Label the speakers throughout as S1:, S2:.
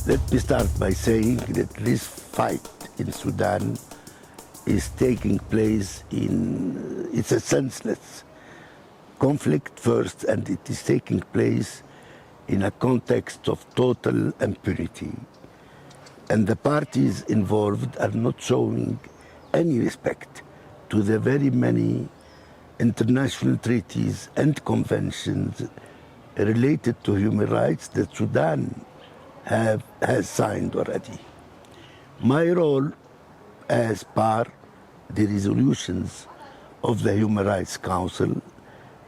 S1: Let me start by saying that this fight in Sudan is taking place it's a senseless conflict first, and it is taking place in a context of total impunity. And the parties involved are not showing any respect to the very many international treaties and conventions related to human rights that Sudan has signed already. My role as per the resolutions of the Human Rights Council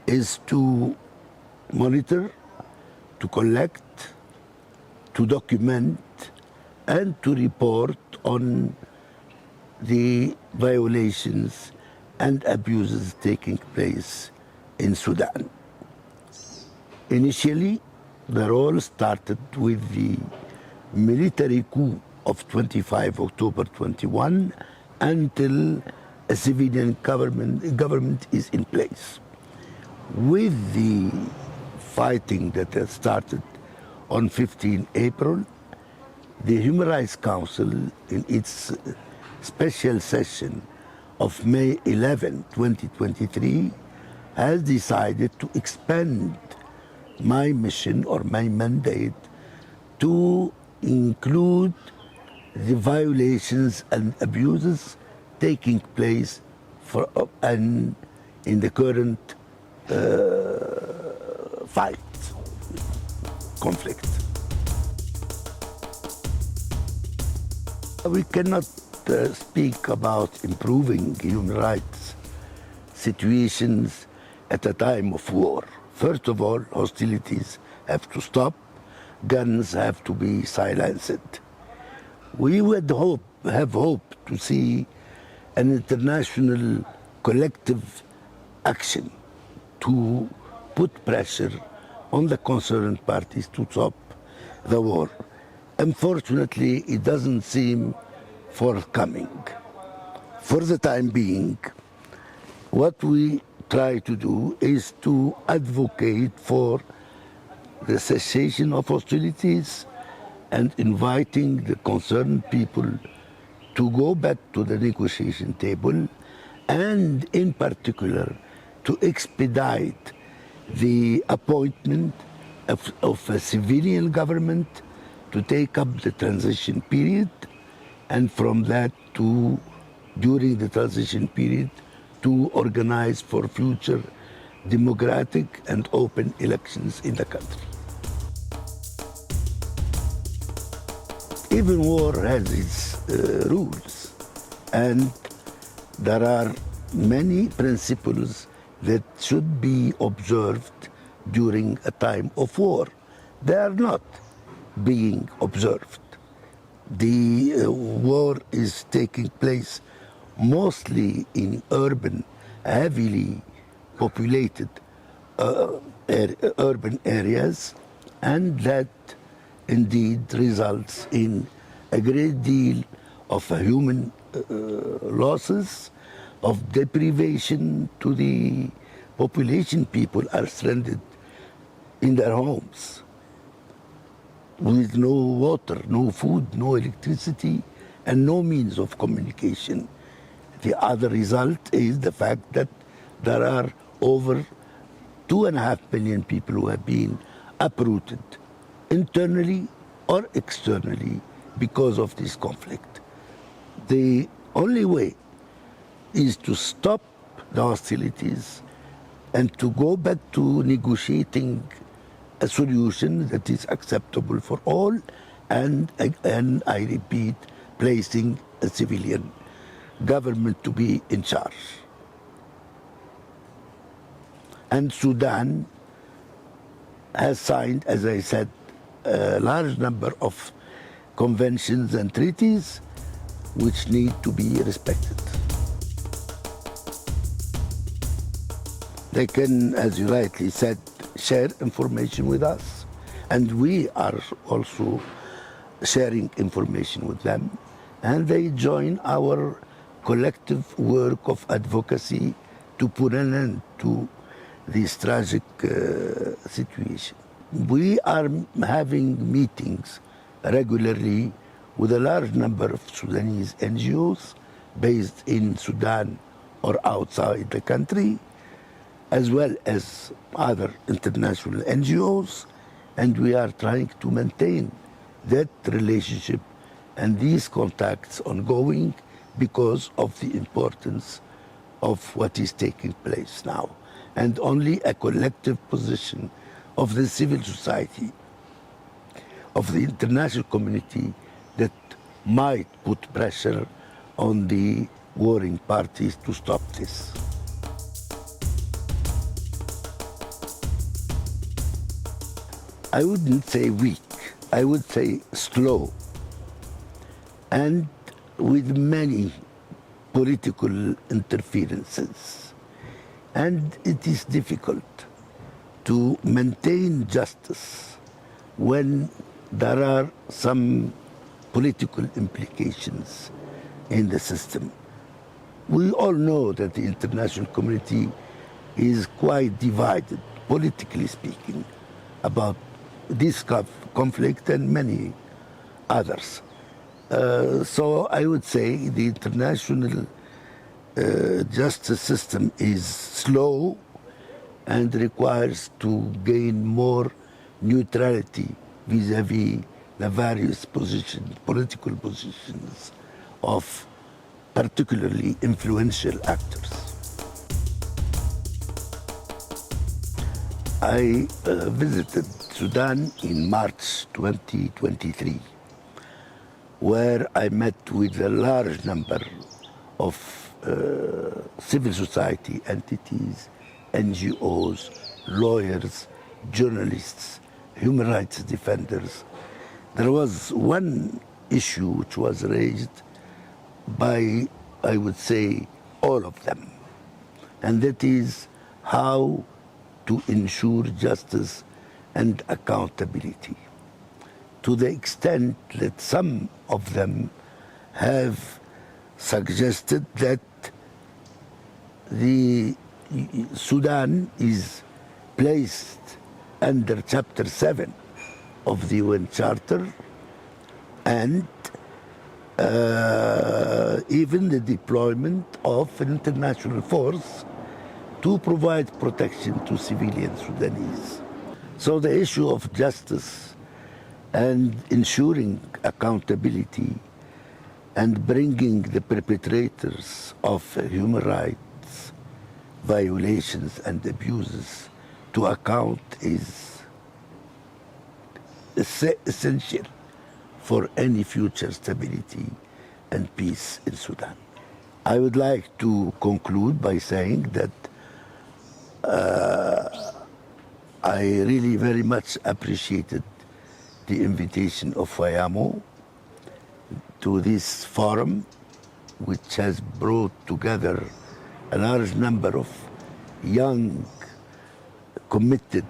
S1: is to monitor, to collect, to document, and to report on the violations and abuses taking place in Sudan. Initially, the role started with the military coup of 25 October 21 until a civilian government is in place. With the fighting that has started on 15 April, the Human Rights Council, in its special session of May 11, 2023, has decided to expand my mission or my mandate to include the violations and abuses taking place in the current conflict. We cannot speak about improving human rights situations at a time of war. First of all, hostilities have to stop, guns have to be silenced. We would have hoped to see an international collective action to put pressure on the concerned parties to stop the war. Unfortunately, it doesn't seem forthcoming. For the time being, what we try to do is to advocate for the cessation of hostilities and inviting the concerned people to go back to the negotiation table, and in particular to expedite the appointment of a civilian government to take up the transition period, and from that to, during the transition period, to organize for future democratic and open elections in the country. Even war has its rules, and there are many principles that should be observed during a time of war. They are not being observed. The war is taking place mostly in urban, heavily populated urban areas, and that indeed results in a great deal of human losses, of deprivation to the population. People are stranded in their homes with no water, no food, no electricity, and no means of communication. The other result is the fact that there are over 2.5 million people who have been uprooted internally or externally because of this conflict. The only way is to stop the hostilities and to go back to negotiating a solution that is acceptable for all, and I repeat, placing a civilian government to be in charge. And Sudan has signed, as I said, a large number of conventions and treaties which need to be respected. They can, as you rightly said, share information with us, and we are also sharing information with them, and they join our collective work of advocacy to put an end to this tragic situation. We are having meetings regularly with a large number of Sudanese NGOs based in Sudan or outside the country, as well as other international NGOs, and we are trying to maintain that relationship and these contacts ongoing because of the importance of what is taking place now. And only a collective position of the civil society, of the international community, that might put pressure on the warring parties to stop this. I wouldn't say weak, I would say slow, and with many political interferences. And it is difficult to maintain justice when there are some political implications in the system. We all know that the international community is quite divided, politically speaking, about this conflict and many others. So I would say the international justice system is slow and requires to gain more neutrality vis-à-vis the various political positions of particularly influential actors. I visited Sudan in March 2023, where I met with a large number of civil society entities, NGOs, lawyers, journalists, human rights defenders. There was one issue which was raised by, I would say, all of them, and that is how to ensure justice and accountability, to the extent that some of them have suggested that the Sudan is placed under Chapter 7 of the UN Charter, and even the deployment of an international force to provide protection to civilian Sudanese. So the issue of justice and ensuring accountability and bringing the perpetrators of human rights violations and abuses to account is essential for any future stability and peace in Sudan. I would like to conclude by saying that I really very much appreciated the invitation of Wayamo to this forum, which has brought together a large number of young, committed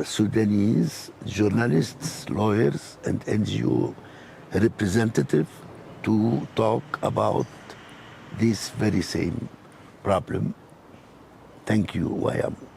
S1: Sudanese journalists, lawyers, and NGO representatives to talk about this very same problem. Thank you, Wayamo.